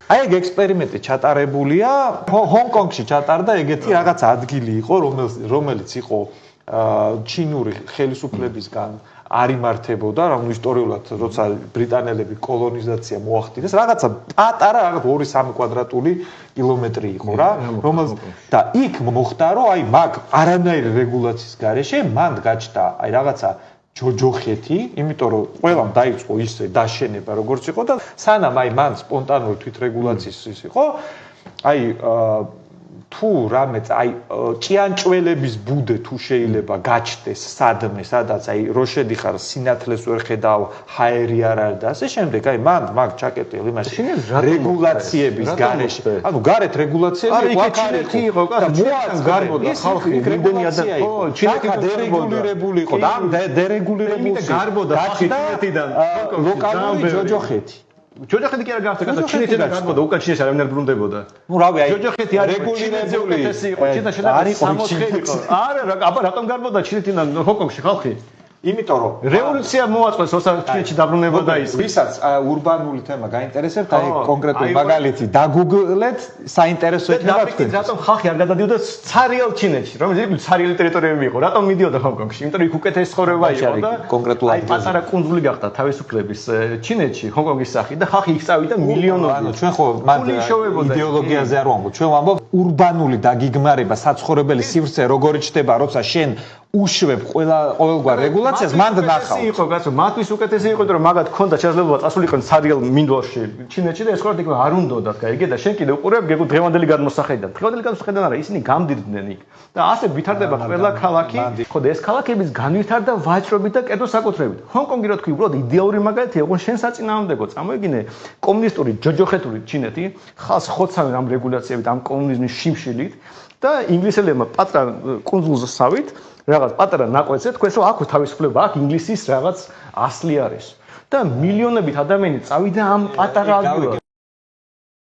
აი ეგ ექსპერიმენტი ჩატარებულია ჰონკონგში ჩატარდა ეგეთი რაღაც ადგილი იყო რომელიც იყო ჩინური ხელისუფლებისგან არ იმართებოდა, რომ ისტორიულად როცა ბრიტანელები კოლონიზაცია მოახდინეს, რაღაცა პატარა რაღაც 2-3 კვადრატული კილომეტრი იყო რა, და იქ მოხდა, რომ აი მაგ არანაირი რეგულაციის გარეშე მან გაჩნდა აი რაღაცა ჯოჯოხეთი, იმიტომ რომ ყველამ დაიწყო ისე დაშენება როგორც იყო და სანამ აი მან სპონტანური თვითრეგულაციის ის იყო, აი თუ რამეც აი ჭიანჭველების ბუდე თუ შეიძლება გაჩნდეს სადმე, სადაც აი რო შედიხარ სინათლეს ვერ ხედავ, ჰაერი არ არის და ასე შემდეგ, აი მან მაგ ჩაკეტილ იმაში რეგულაციების გარეშე. ანუ გარეთ რეგულაციები ვაკარეთი იყო, კაცი, გარბოდა ხალხი, იმდენი ადამიანი. ხო, ჩინეთი დერეგულირებული იყო და ამ დერეგულირებულში გარბოდა ჩინეთიდან ლოკალური ჯოჯოხეთი. ჯოჯოხეთი კი არ გახდა, ჩინეთიდან გარბოდა, უკან ჩინეთში არ ვნერბრუნდებოდა. ნუ რავი, აი ჯოჯოხეთი არის რეგულირებული იყო, ჩინეთში არ იყო იყო. არა, აბა რატომ გარბოდა ჩინეთიდან ჰონკონგში ხალხი? იმიტომ რომ რევოლუცია მოაწყვეს, როცა ჩინეთში დაბრუნებოდა ის. ვისაც ურბანული თემა გაინტერესებთ, აი კონკრეტული მაგალითი დაგუგლეთ, საინტერესო იქნება თქვენ. რატომ ხალხი არ გადადიოდა ცარიელ ჩინეთში, რომელიც ცარიელი ტერიტორიები იყო, რატომ მიდიოდა ჰონკონგში? იმიტომ რომ იქ უკეთესი ცხოვრება იყო და აი პატარა კუნძული გახდა თავისუფლების ჩინეთში, ჰონკონგის სახით და ხალხი იქ წავიდა მილიონობით. ანუ ჩვენ ხო მან იდეოლოგიაზე არ ვამბობ, ჩვენ ვამბობ ურბანული დაგიგმარება, საცხოვრებელი სივრცე როგორი ჩდება, როცა შენ უშვებ ყოველგვარ რეგულაციას, მანდ ნახავ. იყო კაცო, მათთვის უკეთესი იყო, რომ მაგათ ქონდა შესაძლებლობა წასულიყვნენ ცარიელ მინდორში ჩინეთში და ეს ხოლმე იქ არ უნდათ, გაიგე და შენ კიდე უყურებ გეგო დღევანდელი გადმოსახედიდან. დღევანდელი გადმოსახედიდან არა, ისინი გამდიდნენ იქ. და ასე ვითარდება ყველა ქალაქი. ხო და ეს ქალაქების განვითარდა ვაჭრობით და კეთილსაკუთრებით. ჰონკონგი რა თქვი, უბრალოდ იდეალური მაგალითია, ოღონდ შენ საწინააღმდეგო წამოიგინე კომუნისტური ჯოჯოხეთური ჩინეთი, ხალხს ხოცავენ ამ რეგულაციებით, ამ კომუნიზმის შიმშილით და ინგლისელებმა პატარა კუნძულზე სავით რაღაც პატარა ნაკვეთზე თქვენს რომ აქ თავისუფლება აქვს ინგლისის რაღაც ასლი არის და მილიონობით ადამიანი წავიდა ამ პატარა ადგილას.